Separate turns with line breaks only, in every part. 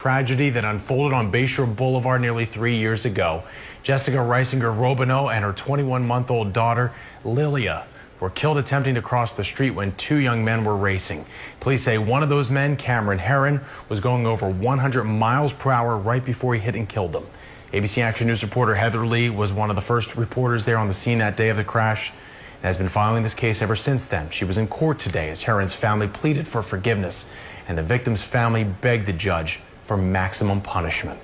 Tragedy that unfolded on Bayshore Boulevard nearly 3 years ago. Jessica Reisinger-Robino and her 21-month-old daughter, Lilia, were killed attempting to cross the street when two young men were racing. Police say one of those men, Heyrin, was going over 100 miles per hour right before he hit and killed them. ABC Action News reporter Heather Lee was one of the first reporters there on the scene that day of the crash and has been following this case ever since then. She was in court today as Heyrin's family pleaded for forgiveness and the victim's family begged the judge for maximum punishment.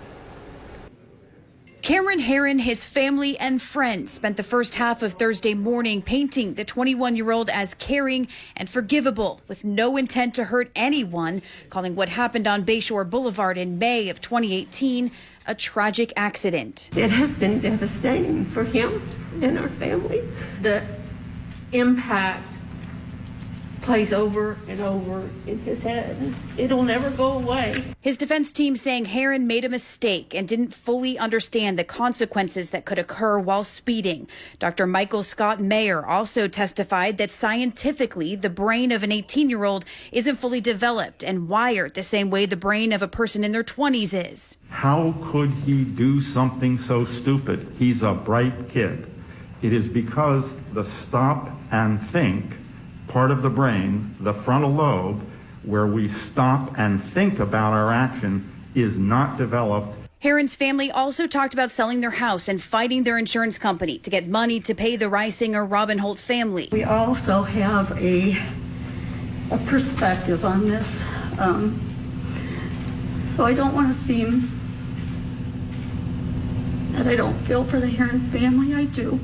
Cameron Heyrin, his family and friends spent the first half of Thursday morning painting the 21-year-old as caring and forgivable with no intent to hurt anyone, calling what happened on Bayshore Boulevard in May of 2018 a tragic accident.
It has been devastating for him and our family.
The impact plays over and over in his head. It'll never go away.
His defense team saying Heyrin made a mistake and didn't fully understand the consequences that could occur while speeding. Dr. Michael Scott Mayer also testified that scientifically the brain of an 18-year-old isn't fully developed and wired the same way the brain of a person in their 20s is.
How could he do something so stupid? He's a bright kid. It is because the stop and think part of the brain, the frontal lobe, where we stop and think about our action, is not developed.
Heyrin's family also talked about selling their house and fighting their insurance company to get money to pay the Reisinger-Robinholt family.
We also have a perspective on this. So I don't want to seem that I don't feel for the Heyrin family. I do.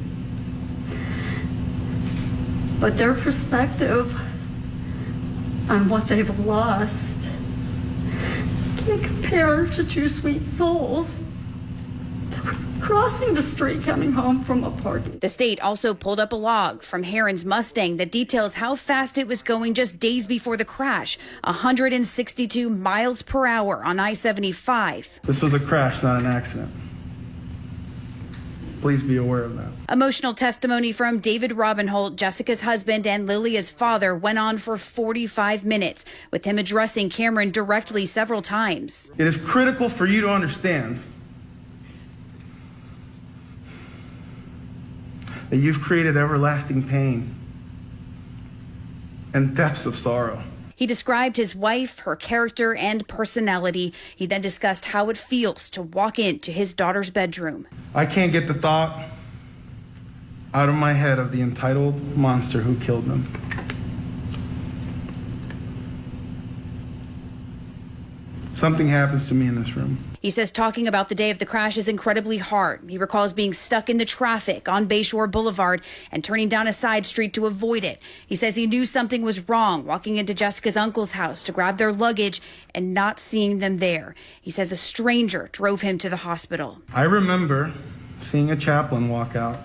But their perspective on what they've lost can't compare to two sweet souls that were crossing the street coming home from a party.
The state also pulled up a log from Heyrin's Mustang that details how fast it was going just days before the crash, 162 miles per hour on I-75.
This was a crash, not an accident. Please be aware of that.
Emotional testimony from David Robinholt, Jessica's husband and Lilia's father, went on for 45 minutes, with him addressing Cameron directly several times.
It is critical for you to understand that you've created everlasting pain and depths of sorrow.
He described his wife, her character, and personality. He then discussed how it feels to walk into his daughter's bedroom.
I can't get the thought out of my head of the entitled monster who killed them. Something happens to me in this room.
He says talking about the day of the crash is incredibly hard. He recalls being stuck in the traffic on Bayshore Boulevard and turning down a side street to avoid it. He says he knew something was wrong walking into Jessica's uncle's house to grab their luggage and not seeing them there. He says a stranger drove him to the hospital.
I remember seeing a chaplain walk out